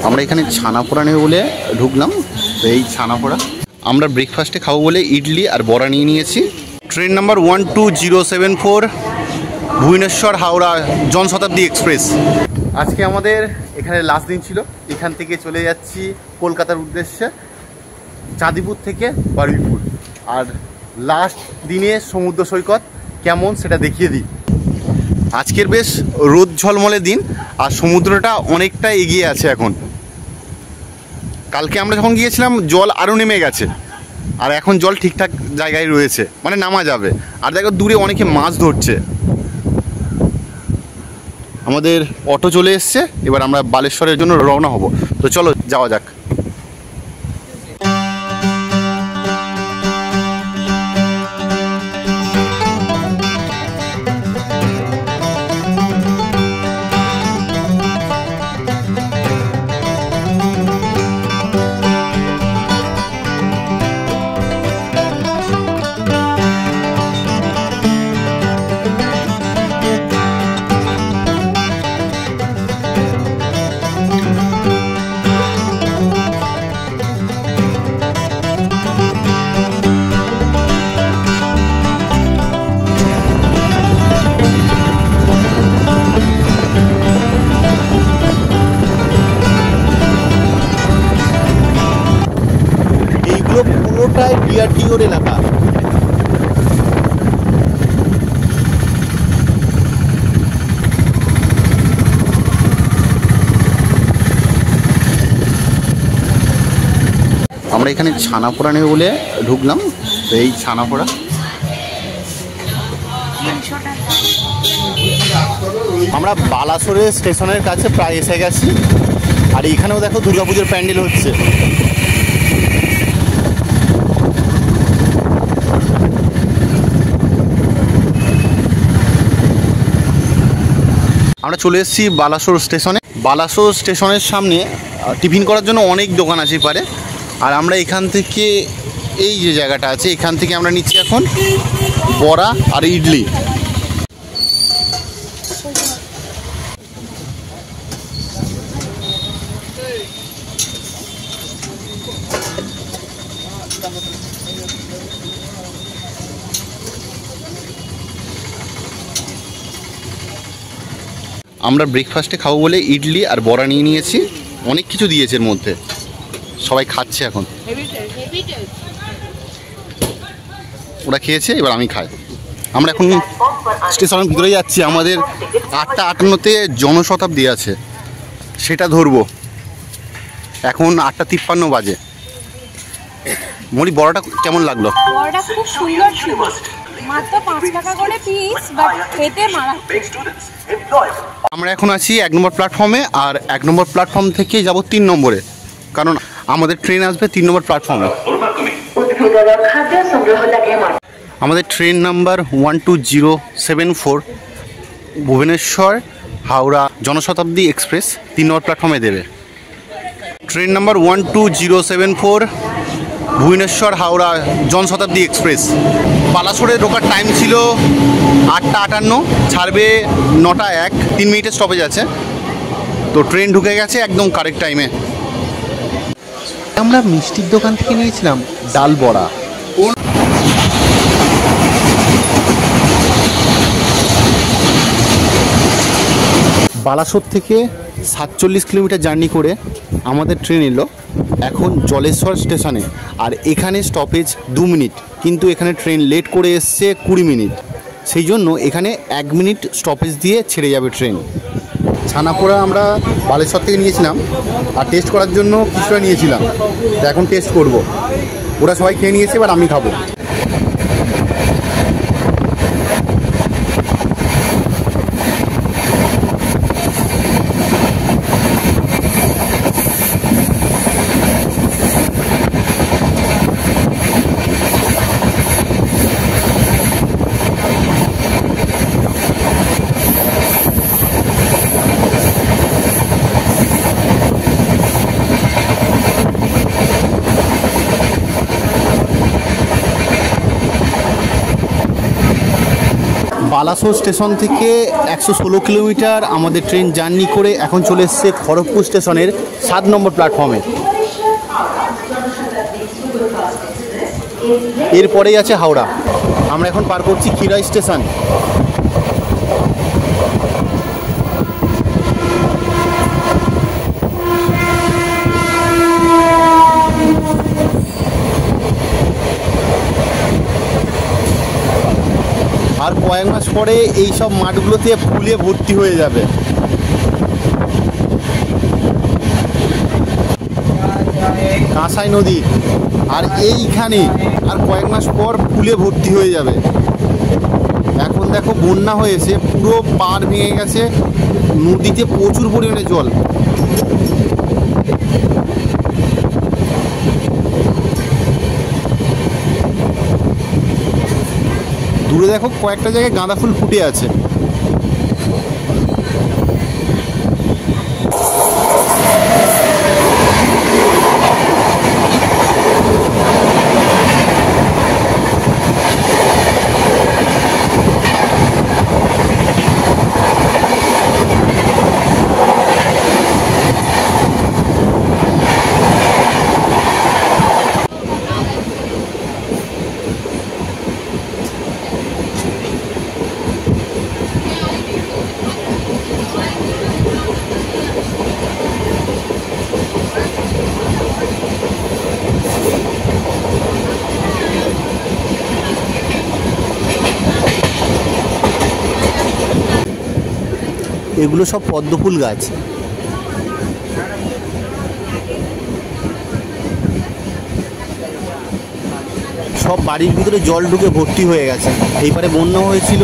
আমরা এখানে ছানা পোড়া নেব বলে ঢুকলাম। তো এই ছানা পোড়া আমরা ব্রেকফাস্টে খাবো বলে ইডলি আর বড়া নিয়ে নিয়েছি। Train number 12074 Bhubaneswar Howrah Janshatabdi express. আজকে আমাদের এখানে লাস্ট দিন ছিল। এখান থেকে চলে যাচ্ছি কলকাতার উদ্দেশ্যে, চাঁদিপুর থেকে বারুইপুর। আর লাস্ট দিনে সমুদ্র সৈকত কেমন সেটা দেখিয়ে দিই। আজকের বেশ রোদ ঝলমলে দিন আর সমুদ্রটা অনেকটা এগিয়ে আছে এখন। কালকে আমরা যখন গিয়েছিলাম জল আরও নেমে গেছে, আর এখন জল ঠিকঠাক জায়গায় রয়েছে, মানে নামা যাবে। আর দেখো দূরে অনেকে মাছ ধরছে। আমাদের অটো চলে এসছে, এবার আমরা বালেশ্বরের জন্য রওনা হব। তো চলো যাওয়া যাক। পুরোটাই ডিআরডিওর এলাকা। আমরা এখানে ছানা পোড়া নেব বলে ঢুকলাম। তো এই ছানা পোড়া আমরা বালাসোরের স্টেশনের কাছে প্রায় এসে গেছি। আর এইখানেও দেখো দুর্গাপুজোর প্যান্ডেল হচ্ছে। আমরা চলে এসেছি বালাসোর স্টেশনে। বালাসোর স্টেশনের সামনে টিফিন করার জন্য অনেক দোকান আছে পারে। আর আমরা এখান থেকে এই যে জায়গাটা আছে, এখান থেকে আমরা নিচ্ছি এখন বড়া আর ইডলি। আমরা ব্রেকফাস্টে খাবো বলে ইডলি আর বড়া নিয়ে নিয়েছি। অনেক কিছু দিয়েছে এর মধ্যে, সবাই খাচ্ছে এখন। ওরা খেয়েছে, এবার আমি খাই। আমরা এখন স্টেশনের ভিতরে যাচ্ছি। আমাদের 8:58-তে জনশতাব্দী আছে, সেটা ধরবো। এখন 8:53 বাজে। মরি, বড়াটা কেমন লাগলো? বড়াটা খুব সুন্দর ছিল, মাত্র 5 টাকা করে পিস, বাট খেতে মারাত্মক। আমরা এখন আছি 1 নম্বর প্ল্যাটফর্মে। আর 1 নম্বর প্ল্যাটফর্ম থেকে যাব 3 নম্বরে, কারণ আমাদের ট্রেন আসবে 3 নম্বর প্ল্যাটফর্মে। আমাদের train number 12074 Bhubaneswar Howrah Janshatabdi express 3 নম্বর প্ল্যাটফর্মে দেবে। Train number 12074 Bhubaneswar Howrah Janshatabdi express. বালাসোরে ঢোকার টাইম ছিল 8:58, ছাড়বে 9:01, 3 মিনিটের স্টপেজ আছে। তো ট্রেন ঢুকে গেছে একদম কারেক্ট টাইমে। আমরা মিষ্টির দোকান থেকে নিয়েছিলাম ডাল বড়া। বালাসোর থেকে 47 কিলোমিটার জার্নি করে আমাদের ট্রেন এলো এখন জলেশ্বর স্টেশনে। আর এখানে স্টপেজ 2 মিনিট, কিন্তু এখানে ট্রেন লেট করে এসছে 20 মিনিট। সেই জন্য এখানে 1 মিনিট স্টপেজ দিয়ে ছেড়ে যাবে ট্রেন। ছানা পোড়া আমরা বালেশ্বর থেকে নিয়েছিলাম, আর টেস্ট করার জন্য কিছুটা নিয়েছিলাম। তো এখন টেস্ট করব। ওরা সবাই খেয়ে নিয়েছে, এবার আমি খাবো। বালাসোর স্টেশন থেকে 116 কিলোমিটার আমাদের ট্রেন জার্নি করে এখন চলে এসছে খড়গপুর স্টেশনের 7 নম্বর প্ল্যাটফর্মে। এরপরেই আছে হাওড়া। আমরা এখন পার করছি খিরাই স্টেশন। আর কয়েক মাস পরে এই সব মাঠগুলোতে ফুলে ভর্তি হয়ে যাবে। কাঁসাই নদী আর এইখানে আর কয়েক মাস পর ফুলে ভর্তি হয়ে যাবে। এখন দেখো বন্যা হয়েছে, পুরো পাড় ভেঙে গেছে, নদীতে প্রচুর পরিমাণে জল। দূরে দেখো কয়েকটা জায়গায় গাঁদা ফুল ফুটে আছে। এগুলো সব পদ্মফুল গাছ। সব বাড়ির ভিতরে জল ঢুকে ভর্তি হয়ে গেছে। এইবারে বন্যা হয়েছিল,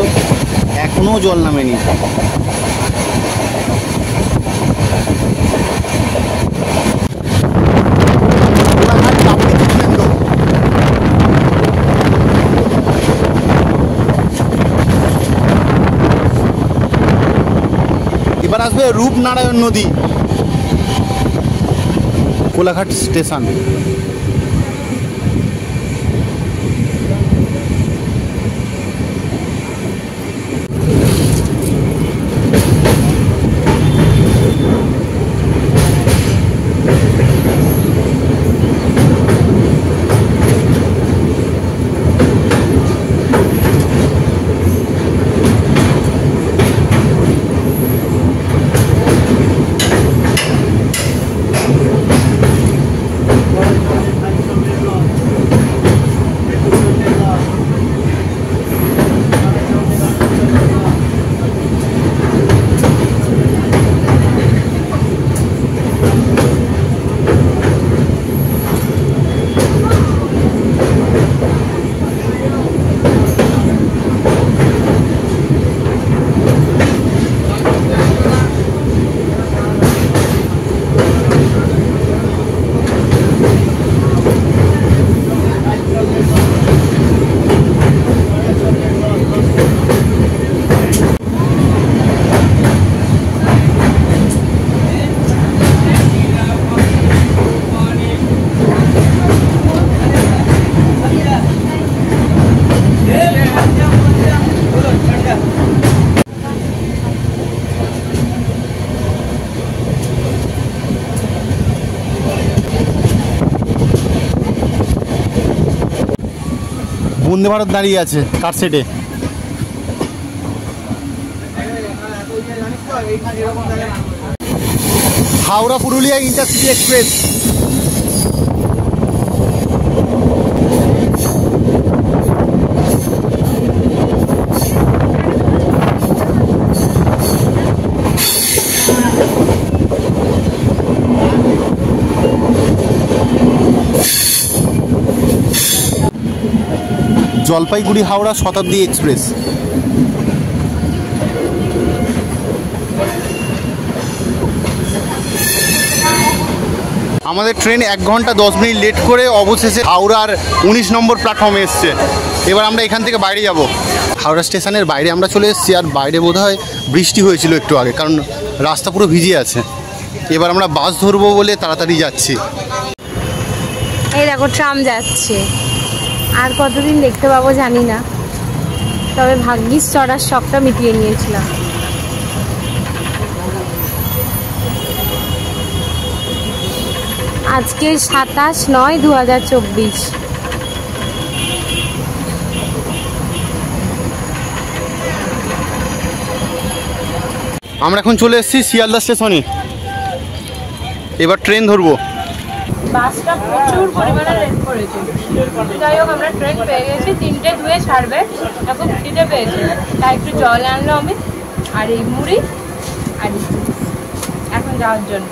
এখনও জল নামেনি। এবার আসবে রূপনারায়ণ নদী, কোলাঘাট স্টেশন। বন্দে ভারত দাঁড়িয়ে আছে কার সেটে। Howrah Purulia intercity express. Jalpaiguri Howrah Shatabdi express. আমাদের ট্রেন 1 ঘন্টা 10 মিনিট লেট করে অবশেষে হাওড়ার 19 নম্বর প্ল্যাটফর্মে এসছে। এবার আমরা এখান থেকে বাইরে যাব। হাওড়া স্টেশনের বাইরে আমরা চলে এসেছি, আর বাইরে বোধহয় বৃষ্টি হয়েছিল একটু আগে, কারণ রাস্তা পুরো ভিজে আছে। এবার আমরা বাস ধরবো বলে তাড়াতাড়ি যাচ্ছি। এই দেখো ট্রাম যাচ্ছে, আর কতদিন দেখতে পাবো জানি না। তবে ভাগ্যিস চড়ার শখটা মিটিয়ে নিয়েছিলাম। আজকে 27/9/2024। আমরা এখন চলে এসেছি শিয়ালদা স্টেশনে, এবার ট্রেন ধরবো। বাসটা প্রচুর পরিমাণে লেট করেছে, যাই হোক আমরা ট্রেন পেয়ে গেছি, 3:02-এ ছাড়বে, এখন খিদে পেয়েছে, তাই একটু জল আনলো আমি আর এই মুড়ি আর এখন যাওয়ার জন্য।